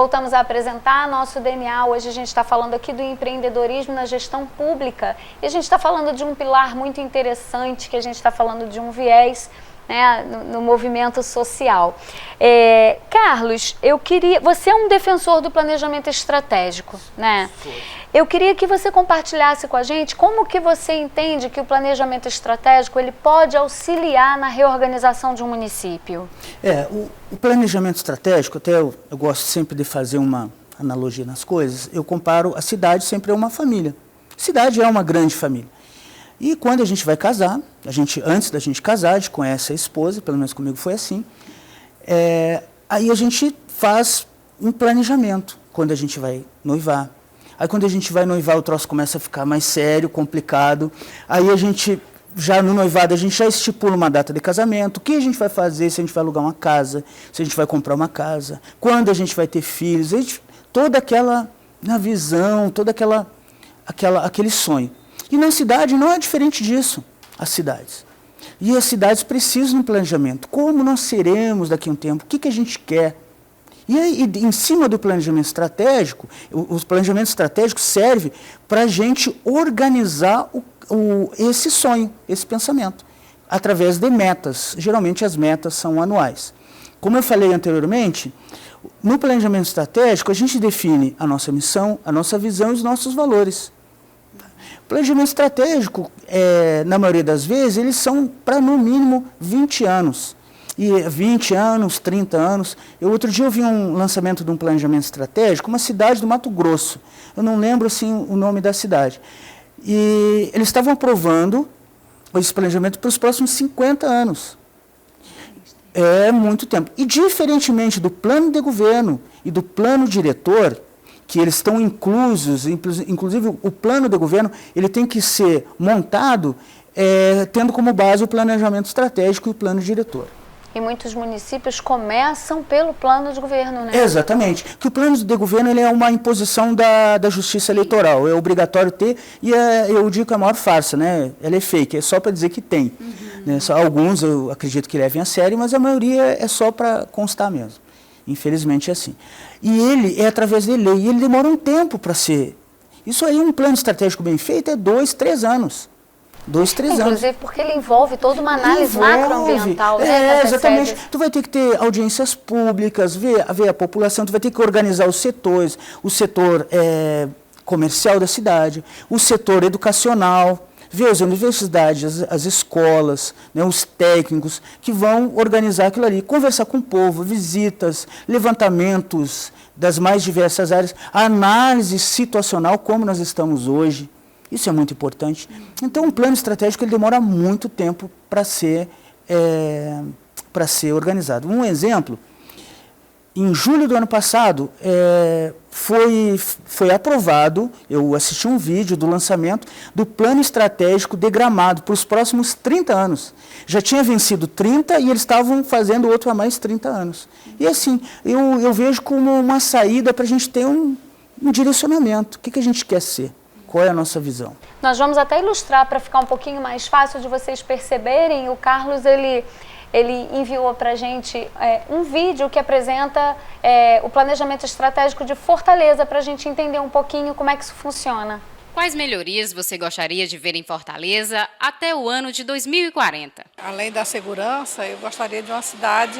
voltamos a apresentar nosso DNA. Hoje a gente está falando aqui do empreendedorismo na gestão pública e a gente está falando de um pilar muito interessante, que a gente está falando de um viés, né, no movimento social. Carlos, você é um defensor do planejamento estratégico, né? Eu queria que você compartilhasse com a gente como que você entende que o planejamento estratégico ele pode auxiliar na reorganização de um município. O planejamento estratégico, até eu gosto sempre de fazer uma analogia nas coisas, eu comparo a cidade sempre a uma família. A cidade é uma grande família. E quando a gente vai casar, antes da gente casar, a gente conhece a esposa, pelo menos comigo foi assim, aí a gente faz um planejamento quando a gente vai noivar. Aí quando a gente vai noivar, o troço começa a ficar mais sério, complicado. Aí a gente, já no noivado, a gente já estipula uma data de casamento, o que a gente vai fazer, se a gente vai alugar uma casa, se a gente vai comprar uma casa, quando a gente vai ter filhos, toda aquela visão, aquele sonho. E na cidade não é diferente disso, as cidades. E as cidades precisam de um planejamento. Como nós seremos daqui a um tempo? O que a gente quer? E aí, em cima do planejamento estratégico, o planejamento estratégico serve para a gente organizar esse sonho, esse pensamento, através de metas. Geralmente as metas são anuais. Como eu falei anteriormente, no planejamento estratégico a gente define a nossa missão, a nossa visão e os nossos valores. Planejamento estratégico, na maioria das vezes, eles são para no mínimo 20 anos. E 20 anos, 30 anos. Outro dia eu vi um lançamento de um planejamento estratégico, uma cidade do Mato Grosso. Eu não lembro assim, o nome da cidade. E eles estavam aprovando esse planejamento para os próximos 50 anos. É muito tempo. E diferentemente do plano de governo e do plano diretor, que eles estão inclusos, inclusive o plano de governo, ele tem que ser montado tendo como base o planejamento estratégico e o plano diretor. E muitos municípios começam pelo plano de governo, né? Exatamente. Que o plano de governo ele é uma imposição da justiça eleitoral. É obrigatório ter, e eu digo que é a maior farsa, né? Ela é fake, é só para dizer que tem. Né? Alguns eu acredito que levem a sério, mas a maioria é só para constar mesmo. Infelizmente é assim. E ele é através de lei, e ele demora um tempo para ser. Isso aí, um plano estratégico bem feito, é 2, 3 anos. 2, 3 anos. Inclusive porque ele envolve toda uma análise macroambiental. Né, exatamente. Tu vai ter que ter audiências públicas, ver a população, tu vai ter que organizar os setores, o setor comercial da cidade, o setor educacional, ver as universidades, as escolas, né, os técnicos que vão organizar aquilo ali, conversar com o povo, visitas, levantamentos das mais diversas áreas, análise situacional como nós estamos hoje. Isso é muito importante. Então, um plano estratégico ele demora muito tempo para ser organizado. Um exemplo, em julho do ano passado, foi aprovado, eu assisti um vídeo do lançamento do plano estratégico de Gramado para os próximos 30 anos. Já tinha vencido 30 e eles estavam fazendo outro a mais 30 anos. E assim, eu vejo como uma saída para a gente ter um direcionamento. O que a gente quer ser? Qual é a nossa visão? Nós vamos até ilustrar para ficar um pouquinho mais fácil de vocês perceberem. O Carlos, ele enviou para a gente um vídeo que apresenta o planejamento estratégico de Fortaleza, para a gente entender um pouquinho como é que isso funciona. Quais melhorias você gostaria de ver em Fortaleza até o ano de 2040? Além da segurança, eu gostaria de uma cidade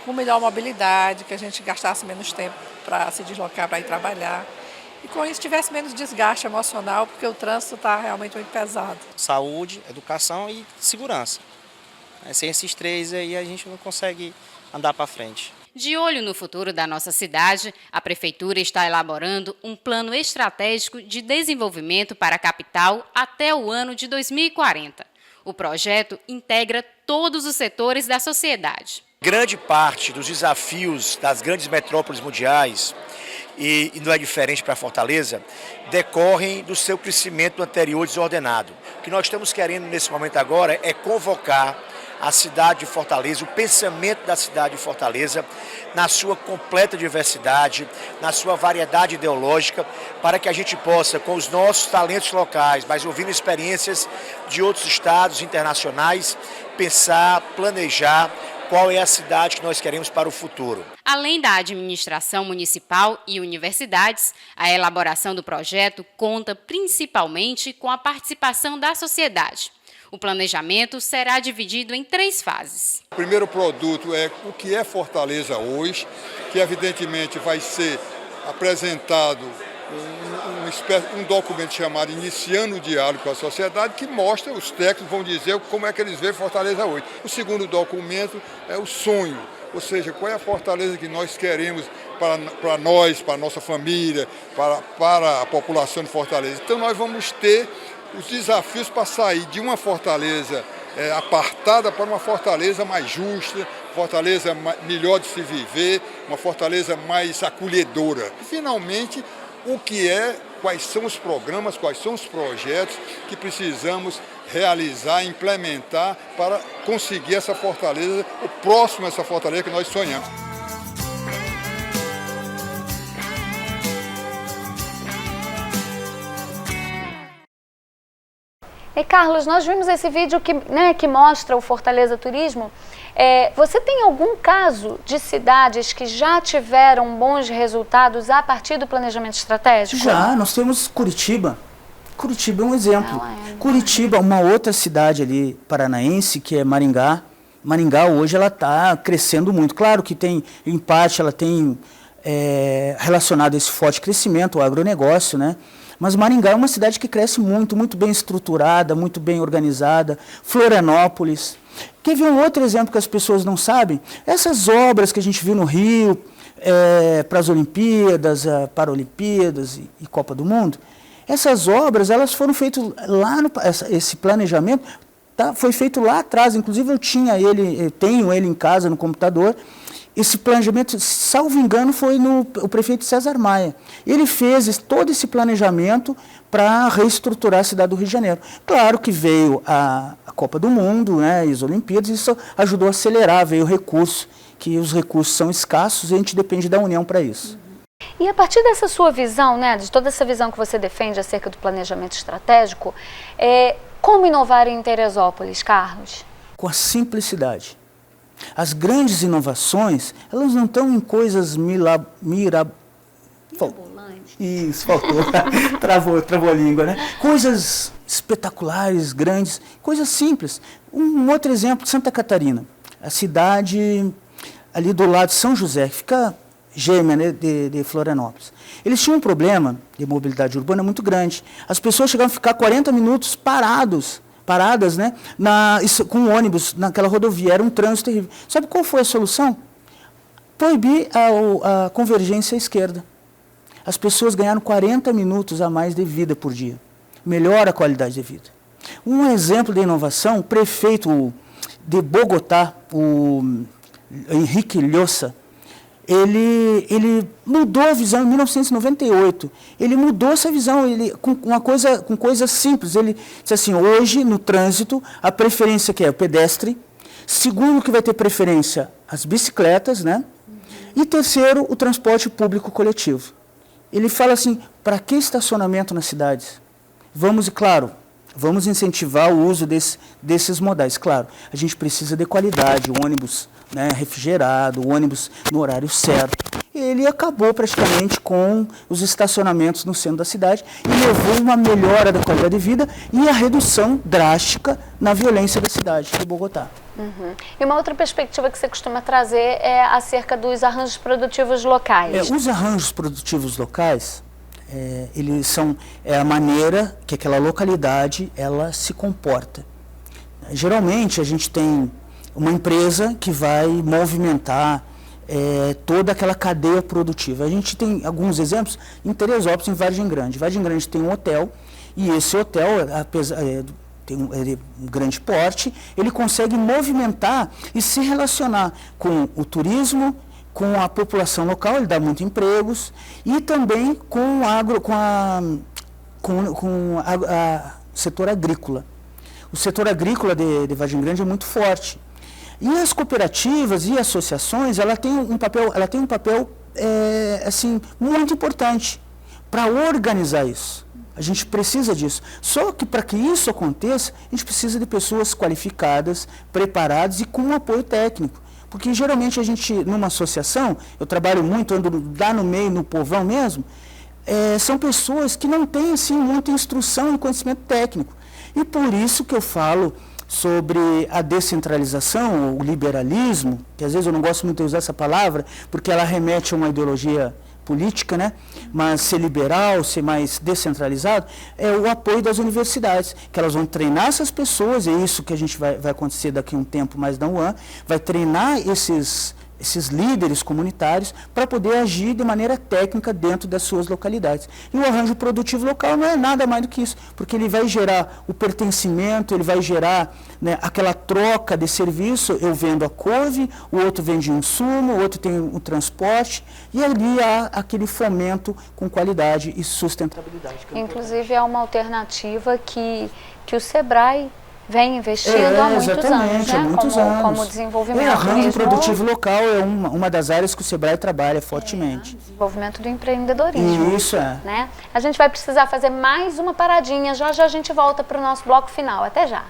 com melhor mobilidade, que a gente gastasse menos tempo para se deslocar, para ir trabalhar. E com isso tivesse menos desgaste emocional, porque o trânsito está realmente muito pesado. Saúde, educação e segurança. Sem esses três aí a gente não consegue andar para frente. De olho no futuro da nossa cidade, a Prefeitura está elaborando um plano estratégico de desenvolvimento para a capital até o ano de 2040. O projeto integra todos os setores da sociedade. Grande parte dos desafios das grandes metrópoles mundiais, e não é diferente para Fortaleza, decorrem do seu crescimento anterior desordenado. O que nós estamos querendo nesse momento agora é convocar a cidade de Fortaleza, o pensamento da cidade de Fortaleza, na sua completa diversidade, na sua variedade ideológica, para que a gente possa, com os nossos talentos locais, mas ouvindo experiências de outros estados internacionais, pensar, planejar qual é a cidade que nós queremos para o futuro. Além da administração municipal e universidades, a elaboração do projeto conta principalmente com a participação da sociedade. O planejamento será dividido em 3 fases. O primeiro produto é o que é Fortaleza hoje, que evidentemente vai ser apresentado um documento chamado Iniciando o Diálogo com a Sociedade, que mostra, os técnicos vão dizer como é que eles veem Fortaleza hoje. O segundo documento é o sonho, ou seja, qual é a Fortaleza que nós queremos para nós, para a nossa família, para a população de Fortaleza. Então nós vamos ter os desafios para sair de uma Fortaleza apartada para uma Fortaleza mais justa, Fortaleza melhor de se viver, uma Fortaleza mais acolhedora. E, finalmente, quais são os programas, quais são os projetos que precisamos realizar, implementar para conseguir essa Fortaleza, o próximo a essa Fortaleza que nós sonhamos. E Carlos, nós vimos esse vídeo que mostra o Fortaleza Turismo. Você tem algum caso de cidades que já tiveram bons resultados a partir do planejamento estratégico? Já, nós temos Curitiba. Curitiba é um exemplo. Curitiba, uma outra cidade ali paranaense, que é Maringá. Maringá hoje ela está crescendo muito. Claro que tem, em parte, ela tem relacionado a esse forte crescimento, o agronegócio, né? Mas Maringá é uma cidade que cresce muito, muito bem estruturada, muito bem organizada. Florianópolis. Quer ver um outro exemplo que as pessoas não sabem? Essas obras que a gente viu no Rio, para as Olimpíadas, Paralimpíadas e Copa do Mundo, essas obras elas foram feitas lá, esse planejamento foi feito lá atrás. Inclusive eu tenho ele em casa, no computador. Esse planejamento, salvo engano, foi o prefeito César Maia. Ele fez todo esse planejamento para reestruturar a cidade do Rio de Janeiro. Claro que veio a Copa do Mundo, né, e as Olimpíadas, isso ajudou a acelerar, veio o recurso, que os recursos são escassos e a gente depende da União para isso. E a partir dessa sua visão, né, de toda essa visão que você defende acerca do planejamento estratégico, como inovar em Teresópolis, Carlos? Com a simplicidade. As grandes inovações, elas não estão em coisas mirabolantes. Isso, faltou. Travou a língua, né? Coisas espetaculares, grandes, coisas simples. Um outro exemplo, Santa Catarina. A cidade ali do lado de São José, que fica gêmea, né, de Florianópolis. Eles tinham um problema de mobilidade urbana muito grande. As pessoas chegavam a ficar 40 minutos paradas, né, com o ônibus naquela rodovia. Era um trânsito terrível. Sabe qual foi a solução? Proibir a convergência à esquerda. As pessoas ganharam 40 minutos a mais de vida por dia. Melhora a qualidade de vida. Um exemplo de inovação, o prefeito de Bogotá, o Henrique Llosa, ele mudou a visão em 1998. Ele mudou essa visão com coisas simples. Ele disse assim, hoje no trânsito, a preferência que é o pedestre, segundo que vai ter preferência as bicicletas, né? E terceiro, o transporte público coletivo. Ele fala assim, para que estacionamento nas cidades? Vamos incentivar o uso desses modais. Claro, a gente precisa de qualidade, o ônibus, né, refrigerado, o ônibus no horário certo. Ele acabou praticamente com os estacionamentos no centro da cidade e levou uma melhora da qualidade de vida e a redução drástica na violência da cidade de Bogotá. Uhum. E uma outra perspectiva que você costuma trazer é acerca dos arranjos produtivos locais. Os arranjos produtivos locais, eles são a maneira que aquela localidade ela se comporta. Geralmente a gente tem uma empresa que vai movimentar toda aquela cadeia produtiva. A gente tem alguns exemplos em Teresópolis, em Vargem Grande. Vargem Grande tem um hotel e esse hotel, apesar tem um grande porte, ele consegue movimentar e se relacionar com o turismo, com a população local, ele dá muitos empregos, e também com o setor agrícola. O setor agrícola de Vargem Grande é muito forte. E as cooperativas e associações, ela tem um papel assim, muito importante para organizar isso. A gente precisa disso. Só que para que isso aconteça, a gente precisa de pessoas qualificadas, preparadas e com um apoio técnico. Porque geralmente a gente, numa associação, eu trabalho muito, ando lá no meio, no povão mesmo, são pessoas que não têm assim, muita instrução e conhecimento técnico. E por isso que eu falo sobre a descentralização, o liberalismo, que às vezes eu não gosto muito de usar essa palavra, porque ela remete a uma ideologia política, né? Mas ser liberal, ser mais descentralizado, é o apoio das universidades, que elas vão treinar essas pessoas, e é isso que a gente vai acontecer daqui a um tempo mais da UAM, vai treinar esses líderes comunitários para poder agir de maneira técnica dentro das suas localidades. E o arranjo produtivo local não é nada mais do que isso, porque ele vai gerar o pertencimento, ele vai gerar, né, aquela troca de serviço, eu vendo a couve, o outro vende um insumo, o outro tem o transporte, e ali há aquele fomento com qualidade e sustentabilidade. Inclusive é uma alternativa que o SEBRAE vem investindo há muitos anos, né? Há muitos anos. Como desenvolvimento arranjo mesmo, produtivo local é uma das áreas que o SEBRAE trabalha fortemente. Desenvolvimento do empreendedorismo. Isso é. Né? A gente vai precisar fazer mais uma paradinha, já já a gente volta para o nosso bloco final. Até já!